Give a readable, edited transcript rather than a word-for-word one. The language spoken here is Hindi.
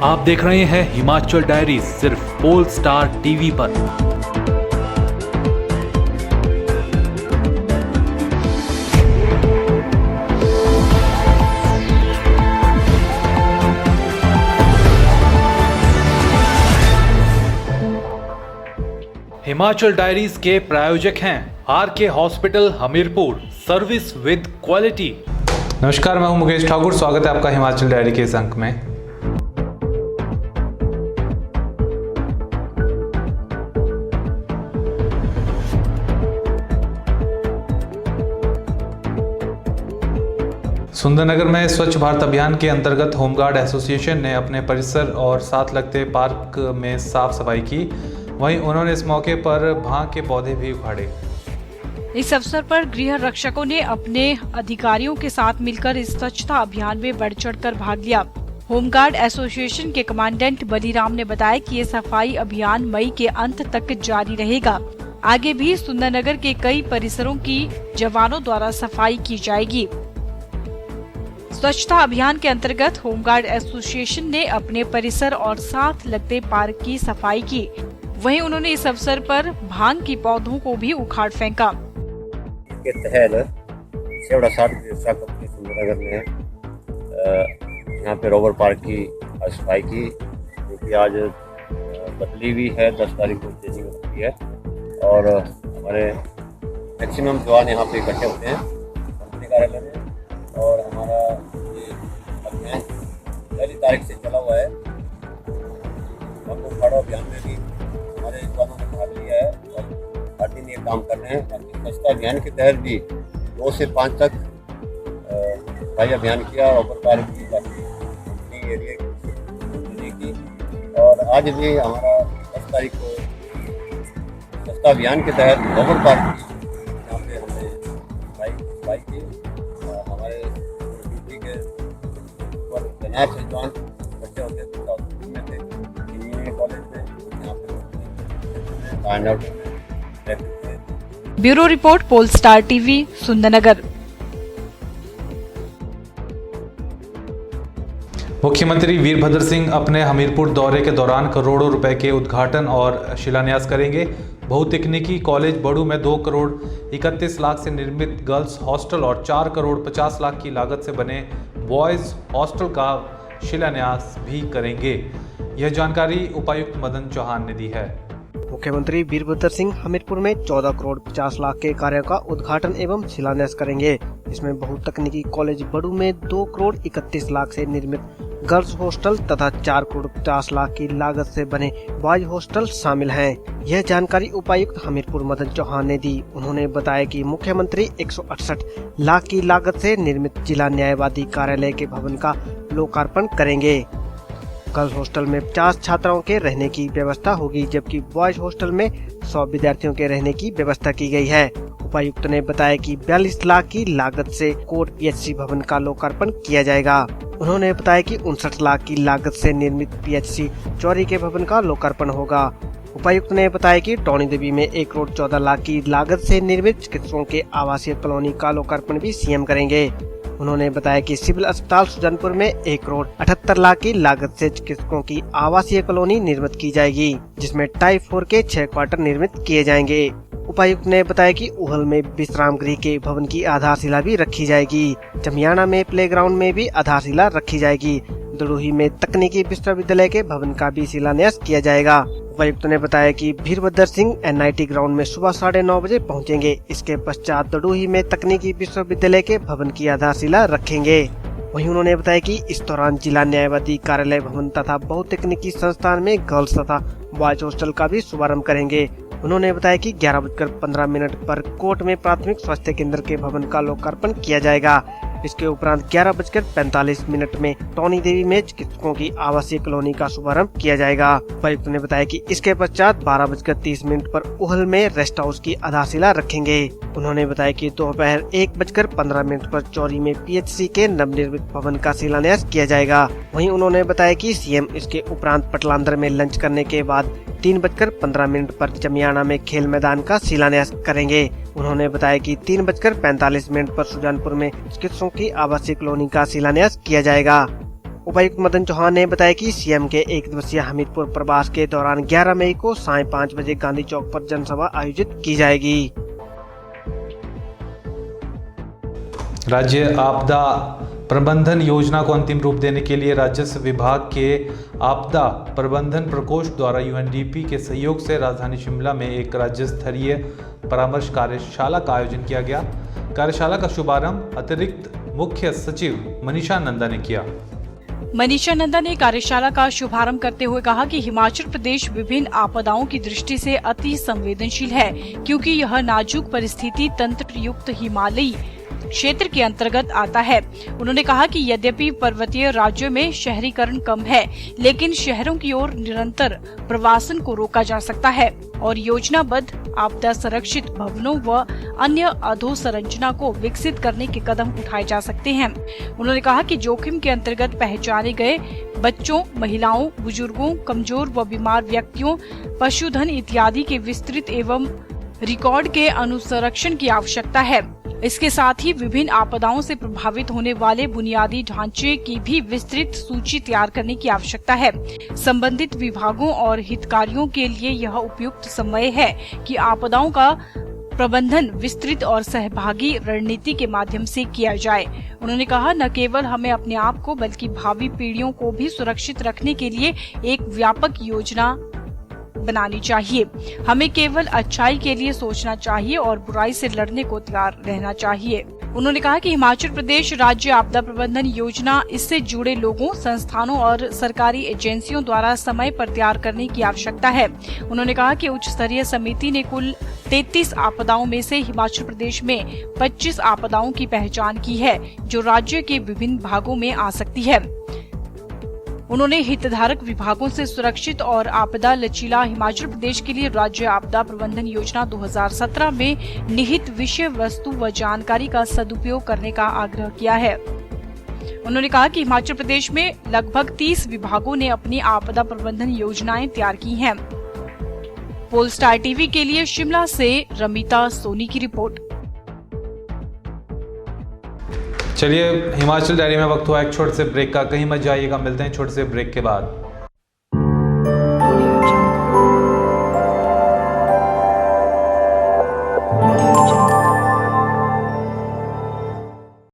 आप देख रहे हैं हिमाचल डायरीज सिर्फ पोल स्टार टीवी पर। हिमाचल डायरीज के प्रायोजक हैं RK hospital Hamirpur, service with quality. नमस्कार, मैं हूं मुकेश ठाकुर। स्वागत है आपका हिमाचल डायरी के इस अंक में। सुंदरनगर में स्वच्छ भारत अभियान के अंतर्गत होमगार्ड एसोसिएशन ने अपने परिसर और साथ लगते पार्क में साफ सफाई की। वहीं उन्होंने इस मौके पर भांग के पौधे भी उखाड़े। इस अवसर पर गृह रक्षकों ने अपने अधिकारियों के साथ मिलकर इस स्वच्छता अभियान में बढ़ चढ़कर भाग लिया। होमगार्ड एसोसिएशन के कमांडेंट बलीराम ने बताया कि ये सफाई अभियान मई के अंत तक जारी रहेगा। आगे भी सुंदरनगर के कई परिसरों की जवानों द्वारा सफाई की जाएगी। स्वच्छता अभियान के अंतर्गत होमगार्ड एसोसिएशन ने अपने परिसर और साथ लगते पार्क की सफाई की। वहीं उन्होंने इस अवसर पर भांग की पौधों को भी उखाड़ फेंका। के तहत सेवड़ा साठ कंपनी सुंदरनगर ने यहाँ पे रोवर पार्क की सफाई की, क्योंकि आज बदली भी है, 10 तारीख को चेंजिंग होती है और हमारे मैक्सिमम जवान यहाँ पे इकट्ठे होते हैं कंपनी कार्यालय में। और हमारा ये अभियान पहली तारीख से चला हुआ है। हम उखाड़ो अभियान में भी हमारे जवानों ने भाग लिया है और हर दिन ये काम कर रहे हैं। स्वच्छता अभियान के तहत भी 2 से 5 तक सफाई अभियान किया, रोवर पार्क की, कंपनी एरिया की। और आज भी हमारा 10 तारीख को स्वच्छता अभियान के तहत रोवर पार्क की यहाँ पे हमने सफाई की। हमारे ड्यूटी के ऊपर तैनात से जवान बच्चे होते थे, में थे इंजीनियरिंग कॉलेज में, यहाँ पे bureau report pole star TV Sundernagar. मुख्यमंत्री वीरभद्र सिंह अपने हमीरपुर दौरे के दौरान करोड़ों रुपए के उद्घाटन और शिलान्यास करेंगे। बहुतकनीकी कॉलेज बड़ू में 2 करोड़ 31 लाख से निर्मित गर्ल्स हॉस्टल और 4 करोड़ 50 लाख की लागत से बने बॉयज हॉस्टल का शिलान्यास भी करेंगे। यह जानकारी उपायुक्त मदन चौहान ने दी है। मुख्यमंत्री वीरभद्र सिंह हमीरपुर में 14 करोड़ 50 लाख के कार्य का उद्घाटन एवं शिलान्यास करेंगे। इसमें बहुतकनीकी कॉलेज बड़ू में 2 करोड़ 31 लाख से निर्मित गर्ल्स हॉस्टल तथा 4 करोड़ 50 लाख की लागत से बने बॉयज हॉस्टल शामिल हैं। यह जानकारी उपायुक्त हमीरपुर मदन चौहान ने दी। उन्होंने बताया कि मुख्यमंत्री 168 लाख की लागत से निर्मित जिला न्यायवादी कार्यालय के भवन का लोकार्पण करेंगे। गर्ल्स हॉस्टल में 50 छात्राओं के रहने की व्यवस्था होगी, जबकि बॉयज हॉस्टल में 100 विद्यार्थियों के रहने की व्यवस्था की गई है। उपायुक्त ने बताया कि 42 लाख की लागत से कोर्ट पीएचसी भवन का लोकार्पण किया जाएगा। उन्होंने बताया कि 59 लाख की लागत से निर्मित पीएचसी चौरी के भवन का लोकार्पण होगा। उपायुक्त ने बताया कि टौनी देवी में 1 करोड़ 14 लाख की लागत से निर्मित चिकित्सकों के आवासीय कॉलोनी का लोकार्पण भी सीएम करेंगे। उन्होंने बताया कि सिविल अस्पताल सुजानपुर में 1 करोड़ 78 लाख की लागत से चिकित्सकों की आवासीय कॉलोनी निर्मित की जाएगी, जिसमें टाइप 4 के 6 क्वार्टर निर्मित किए जाएंगे। उपायुक्त ने बताया कि उहल में विश्राम गृह के भवन की आधारशिला भी रखी जाएगी। चमियाना में प्लेग्राउंड में भी आधारशिला रखी जाएगी। दड़ोही में तकनीकी विश्वविद्यालय के भवन का भी शिलान्यास किया जाएगा। उपायुक्त ने बताया कि वीरभद्र सिंह NIT ग्राउंड में सुबह 9:30 बजे पहुंचेंगे। इसके पश्चात दड़ोही में तकनीकी विश्वविद्यालय के भवन की आधारशिला रखेंगे। वहीं उन्होंने बताया कि इस दौरान जिला न्यायवादी कार्यालय भवन तथा बहुतकनीकी संस्थान में गर्ल्स तथा बॉयज हॉस्टल का भी शुभारंभ करेंगे। उन्होंने बताया कि 11:15 पर कोर्ट में प्राथमिक स्वास्थ्य केंद्र के भवन का लोकार्पण किया जाएगा। इसके उपरांत 11:45 में टौनी देवी में चिकित्सकों की आवासीय कॉलोनी का शुभारंभ किया जाएगा। उपायुक्त ने बताया कि इसके पश्चात 12:30 पर उहल में रेस्ट हाउस की आधारशिला रखेंगे। उन्होंने बताया कि दोपहर 1:15 पर चौरी में पीएचसी के नवनिर्मित भवन का शिलान्यास किया जाएगा। वहीं उन्होंने बताया कि सीएम इसके उपरांत पटलांदर में लंच करने के बाद 3:15 पर चमियाना में खेल मैदान का शिलान्यास करेंगे। उन्होंने बताया कि 3:45 पर सुजानपुर में चिकित्सकों की आवासीय कॉलोनी का शिलान्यास किया जाएगा। उपायुक्त मदन चौहान ने बताया कि सीएम के 1 दिवसीय हमीरपुर प्रवास के दौरान 11 मई को सायं 5 बजे गांधी चौक पर जनसभा आयोजित की जाएगी। राज्य आपदा प्रबंधन योजना को अंतिम रूप देने के लिए राजस्व विभाग के आपदा प्रबंधन प्रकोष्ठ द्वारा यूएनडीपी के सहयोग से राजधानी शिमला में एक राज्य स्तरीय परामर्श कार्यशाला का आयोजन किया गया। कार्यशाला का शुभारंभ अतिरिक्त मुख्य सचिव मनीषा नंदा ने किया। मनीषा नंदा ने कार्यशाला का शुभारंभ करते हुए कहा कि हिमाचल प्रदेश विभिन्न आपदाओं की दृष्टि से अति संवेदनशील है, क्योंकि यह नाजुक परिस्थिति तंत्र युक्त हिमालयी क्षेत्र के अंतर्गत आता है। उन्होंने कहा कि यद्यपि पर्वतीय राज्यों में शहरीकरण कम है, लेकिन शहरों की ओर निरंतर प्रवासन को रोका जा सकता है और योजनाबद्ध आपदा संरक्षित भवनों व अन्य अधोसंरचना को विकसित करने के कदम उठाए जा सकते हैं। उन्होंने कहा कि जोखिम के अंतर्गत पहचाने गए बच्चों, महिलाओं, बुजुर्गों, कमजोर व बीमार व्यक्तियों, पशुधन इत्यादि के विस्तृत एवं रिकॉर्ड के अनुसंरक्षण की आवश्यकता है। इसके साथ ही विभिन्न आपदाओं से प्रभावित होने वाले बुनियादी ढांचे की भी विस्तृत सूची तैयार करने की आवश्यकता है। संबंधित विभागों और हितधारकों के लिए यह उपयुक्त समय है कि आपदाओं का प्रबंधन विस्तृत और सहभागी रणनीति के माध्यम से किया जाए। उन्होंने कहा, न केवल हमें अपने आप को बल्कि भावी पीढ़ियों को भी सुरक्षित रखने के लिए एक व्यापक योजना बनानी चाहिए। हमें केवल अच्छाई के लिए सोचना चाहिए और बुराई से लड़ने को तैयार रहना चाहिए। उन्होंने कहा कि हिमाचल प्रदेश राज्य आपदा प्रबंधन योजना इससे जुड़े लोगों, संस्थानों और सरकारी एजेंसियों द्वारा समय पर तैयार करने की आवश्यकता है। उन्होंने कहा कि उच्च स्तरीय समिति ने कुल 33 आपदाओं में से हिमाचल प्रदेश में 25 आपदाओं की पहचान की है, जो राज्य के विभिन्न भागों में आ सकती है। उन्होंने हितधारक विभागों से सुरक्षित और आपदा लचीला हिमाचल प्रदेश के लिए राज्य आपदा प्रबंधन योजना 2017 में निहित विषय वस्तु व जानकारी का सदुपयोग करने का आग्रह किया है। उन्होंने कहा कि हिमाचल प्रदेश में लगभग 30 विभागों ने अपनी आपदा प्रबंधन योजनाएं तैयार की हैं। पोलस्टार टीवी के लिए शिमला से रमिता सोनी की रिपोर्ट। चलिए, हिमाचल डायरी में वक्त हुआ एक छोटे से ब्रेक का। कहीं मत जाइएगा, मिलते हैं छोटे से ब्रेक के बाद।